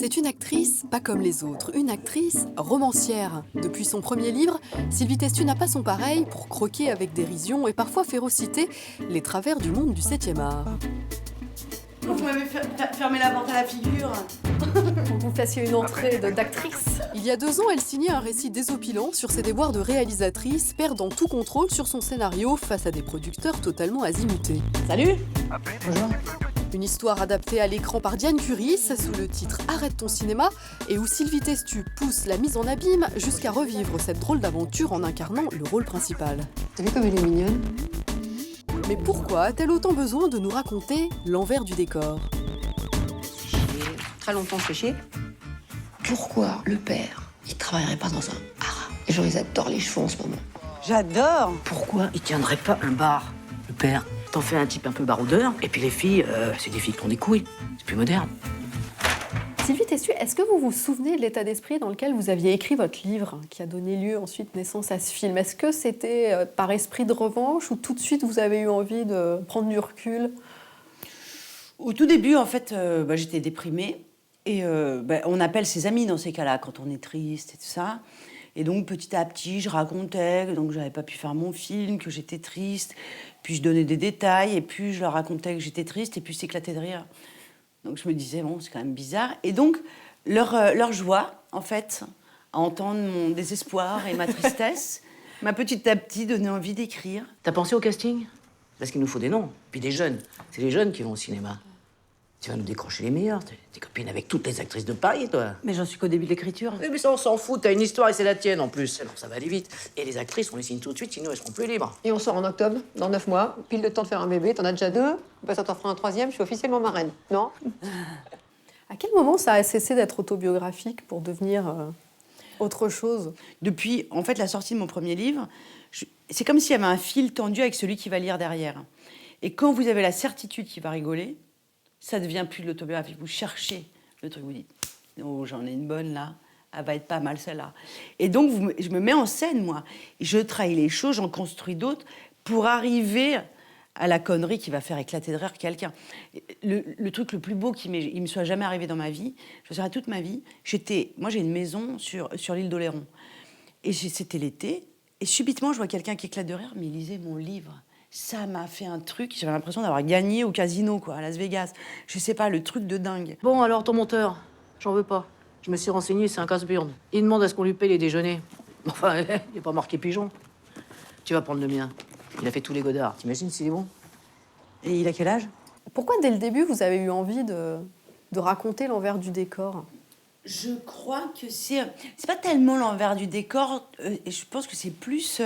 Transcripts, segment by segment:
C'est une actrice pas comme les autres, une actrice romancière. Depuis son premier livre, Sylvie Testu n'a pas son pareil pour croquer avec dérision et parfois férocité les travers du monde du 7e art. Vous m'avez fermé la porte à la figure. Pour que vous fassiez une entrée d'actrice. Il y a 2 ans, elle signait un récit désopilant sur ses déboires de réalisatrice, perdant tout contrôle sur son scénario face à des producteurs totalement azimutés. Salut. Bonjour. Une histoire adaptée à l'écran par Diane Curis sous le titre « Arrête ton cinéma » et où Sylvie Testu pousse la mise en abîme jusqu'à revivre cette drôle d'aventure en incarnant le rôle principal. T'as vu comme elle est mignonne? Mais pourquoi a-t-elle autant besoin de nous raconter l'envers du décor? J'ai très longtemps séché. Pourquoi le père, il travaillerait pas dans un haras? Les gens, ils adorent les chevaux en ce moment. J'adore. Pourquoi il tiendrait pas un bar, le père? T'en fais un type un peu baroudeur, et puis les filles, c'est des filles qui ont des couilles. C'est plus moderne. Sylvie Testu, est-ce que vous vous souvenez de l'état d'esprit dans lequel vous aviez écrit votre livre, qui a donné lieu ensuite naissance à ce film? Est-ce que c'était par esprit de revanche ou tout de suite vous avez eu envie de prendre du recul? Au tout début, en fait, j'étais déprimée. Et on appelle ses amis dans ces cas-là, quand on est triste et tout ça. Et donc, petit à petit, je racontais que j'avais pas pu faire mon film, que j'étais triste. Puis je donnais des détails, et puis je leur racontais que j'étais triste, et puis s'éclataient de rire. Donc je me disais, bon, c'est quand même bizarre. Et donc, leur joie, en fait, à entendre mon désespoir et ma tristesse, m'a petit à petit donné envie d'écrire. T'as pensé au casting? Parce qu'il nous faut des noms. Puis des jeunes. C'est les jeunes qui vont au cinéma. Tu vas nous décrocher les meilleurs. T'es copine avec toutes les actrices de Paris, toi. Mais j'en suis qu'au début de l'écriture. Oui, mais ça, on s'en fout. T'as une histoire et c'est la tienne, en plus. Alors ça va aller vite. Et les actrices, on les signe tout de suite, sinon elles seront plus libres. Et on sort en octobre, dans 9 mois, pile le temps de faire un bébé. T'en as déjà 2, ça t'en fera un 3e, je suis officiellement marraine, non? À quel moment ça a cessé d'être autobiographique pour devenir autre chose? Depuis, en fait, la sortie de mon premier livre, c'est comme s'il y avait un fil tendu avec celui qui va lire derrière. Et quand vous avez la certitude qu'il va rigoler, ça devient plus de l'autobiographie. Vous cherchez le truc, vous dites « Oh, j'en ai une bonne, là. Elle va être pas mal, celle-là. » Et donc, je me mets en scène, moi. Je trahis les choses, j'en construis d'autres pour arriver à la connerie qui va faire éclater de rire quelqu'un. Le truc le plus beau qui me soit jamais arrivé dans ma vie, je me souviens toute ma vie, moi, j'ai une maison sur l'île d'Oléron. Et c'était l'été, et subitement, je vois quelqu'un qui éclate de rire, mais il lisait mon livre. Ça m'a fait un truc, j'avais l'impression d'avoir gagné au casino, quoi, à Las Vegas. Je sais pas, le truc de dingue. Bon, alors, ton monteur, j'en veux pas. Je me suis renseigné, c'est un casse-burne. Il demande à ce qu'on lui paye les déjeuners. Enfin, il n'est pas marqué pigeon. Tu vas prendre le mien. Il a fait tous les Godards. T'imagines s'il est bon? Et il a quel âge? Pourquoi, dès le début, vous avez eu envie de raconter l'envers du décor? Je crois que c'est pas tellement l'envers du décor. Je pense que c'est plus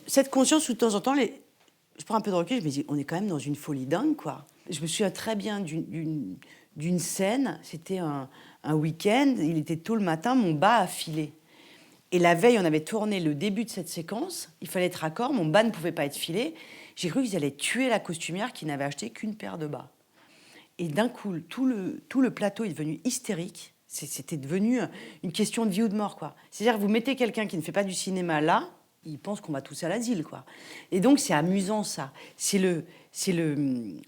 cette conscience où de temps en temps, je prends un peu de recul, je me dis, on est quand même dans une folie dingue, quoi. Je me souviens très bien d'une scène, c'était un week-end, il était tôt le matin, mon bas a filé. Et la veille, on avait tourné le début de cette séquence, il fallait être raccord, mon bas ne pouvait pas être filé. J'ai cru qu'ils allaient tuer la costumière qui n'avait acheté qu'une paire de bas. Et d'un coup, tout le plateau est devenu hystérique. C'était devenu une question de vie ou de mort, quoi. C'est-à-dire que vous mettez quelqu'un qui ne fait pas du cinéma là, il pense qu'on va tous à l'asile, quoi. Et donc, c'est amusant, ça. C'est le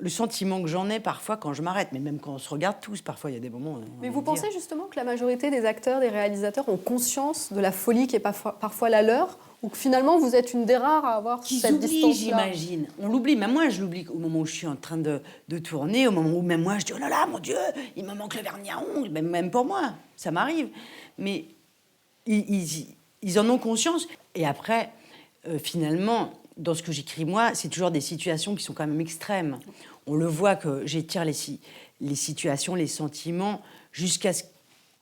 sentiment que j'en ai parfois quand je m'arrête. Mais même quand on se regarde tous, parfois, il y a des moments... Mais vous pensez justement que la majorité des acteurs, des réalisateurs ont conscience de la folie qui est parfois la leur, ou que finalement, vous êtes une des rares à avoir cette distance-là? J'imagine. On l'oublie. Même moi, je l'oublie au moment où je suis en train de tourner, au moment où même moi, je dis « Oh là là, mon Dieu, il me manque le vernis à ongles ». Même pour moi, ça m'arrive. Mais ils en ont conscience. Et après, finalement, dans ce que j'écris moi, c'est toujours des situations qui sont quand même extrêmes. On le voit que j'étire les situations, les sentiments, jusqu'à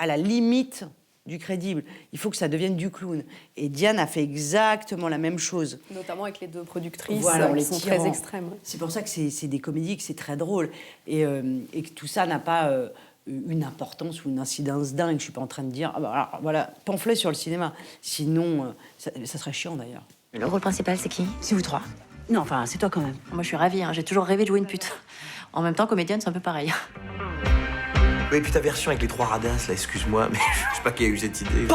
la limite du crédible. Il faut que ça devienne du clown. Et Diane a fait exactement la même chose. Notamment avec les 2 productrices qui sont très extrêmes. C'est pour ça que c'est des comédies, que c'est très drôle. Et que tout ça n'a pas une importance ou une incidence dingue. Je ne suis pas en train de dire, ah bah, alors, voilà, pamphlet sur le cinéma. Sinon, ça serait chiant d'ailleurs. Le rôle principal, c'est qui? C'est vous 3. Non, enfin, c'est toi quand même. Moi, je suis ravie, hein. J'ai toujours rêvé de jouer une pute. En même temps, comédienne, c'est un peu pareil. Oui, et puis ta version avec les 3 radins, là, excuse-moi, mais je sais pas qui a eu cette idée.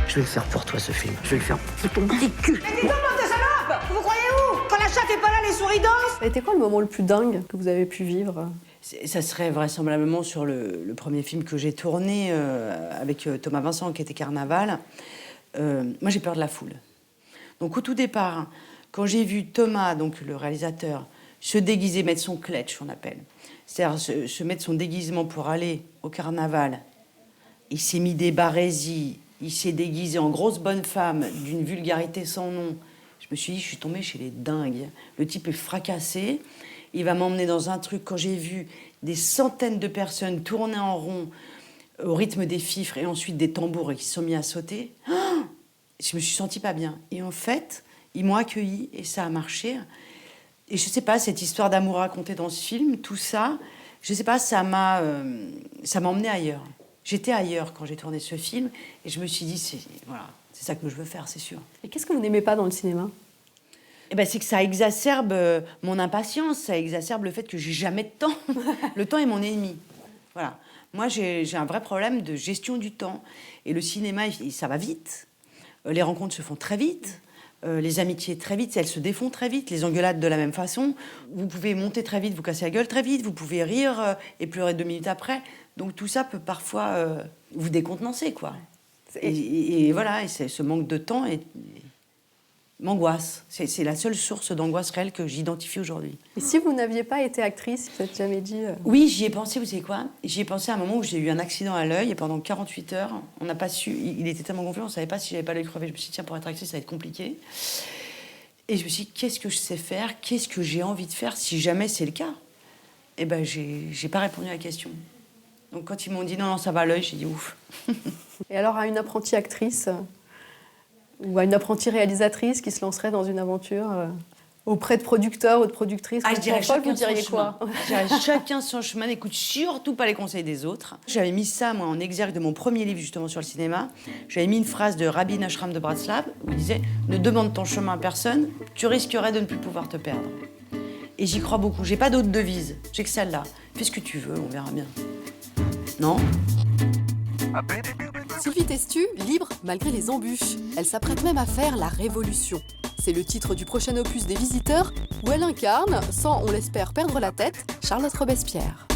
Je vais le faire pour toi, ce film. Je vais le faire pour ton petit cul. Mais dis-donc, bande de salopes! Vous croyez où? Quand la chatte est pas là, les souris dansent! Ça a été quoi le moment le plus dingue que vous avez pu vivre? Ça serait vraisemblablement sur le premier film que j'ai tourné avec Thomas Vincent, qui était Carnaval. Moi, j'ai peur de la foule. Donc, au tout départ, quand j'ai vu Thomas, donc le réalisateur, se déguiser, mettre son clutch, on appelle, c'est-à-dire se mettre son déguisement pour aller au Carnaval, il s'est mis des barésies, il s'est déguisé en grosse bonne femme d'une vulgarité sans nom. Je me suis dit, je suis tombée chez les dingues. Le type est fracassé. Il va m'emmener dans un truc. Quand j'ai vu des centaines de personnes tourner en rond au rythme des fifres et ensuite des tambours et qui se sont mis à sauter, je me suis sentie pas bien. Et en fait, ils m'ont accueillie et ça a marché. Et je sais pas, cette histoire d'amour racontée dans ce film, tout ça, je sais pas, ça m'a emmenée ailleurs. J'étais ailleurs quand j'ai tourné ce film et je me suis dit, c'est ça que je veux faire, c'est sûr. Et qu'est-ce que vous n'aimez pas dans le cinéma ? Eh ben, c'est que ça exacerbe mon impatience, ça exacerbe le fait que j'ai jamais de temps. Le temps est mon ennemi. Voilà. Moi, j'ai un vrai problème de gestion du temps. Et le cinéma, ça va vite. Les rencontres se font très vite. Les amitiés très vite, elles se défont très vite. Les engueulades de la même façon. Vous pouvez monter très vite, vous casser la gueule très vite. Vous pouvez rire et pleurer 2 minutes après. Donc tout ça peut parfois vous décontenancer, quoi. Et voilà, et ce manque de temps m'angoisse. C'est la seule source d'angoisse réelle que j'identifie aujourd'hui. Et si vous n'aviez pas été actrice, vous n'êtes jamais dit... Oui, j'y ai pensé, vous savez quoi ? J'y ai pensé à un moment où j'ai eu un accident à l'œil et pendant 48 heures, on n'a pas su... Il était tellement gonflé, on ne savait pas si j'avais pas l'œil crevé. Je me suis dit, tiens, pour être actrice, ça va être compliqué. Et je me suis dit, qu'est-ce que je sais faire ? Qu'est-ce que j'ai envie de faire si jamais c'est le cas ? Eh ben, j'ai pas répondu à la question. Donc quand ils m'ont dit, non, ça va à l'œil, j'ai dit, ouf. Et alors, à une apprentie actrice ou à une apprentie réalisatrice qui se lancerait dans une aventure auprès de producteurs ou de productrices, je dirais chacun vous diriez quoi ? Je dirais chacun son chemin, n'écoute surtout pas les conseils des autres. J'avais mis ça, moi, en exergue de mon premier livre, justement, sur le cinéma. J'avais mis une phrase de Rabbi Nachman de Bratslav, où il disait « Ne demande ton chemin à personne, tu risquerais de ne plus pouvoir te perdre. » Et j'y crois beaucoup. J'ai pas d'autre devise, j'ai que celle-là. Fais ce que tu veux, on verra bien. Non ? Sylvie Testu, libre malgré les embûches. Elle s'apprête même à faire la révolution. C'est le titre du prochain opus des Visiteurs, où elle incarne, sans, on l'espère, perdre la tête, Charlotte Robespierre.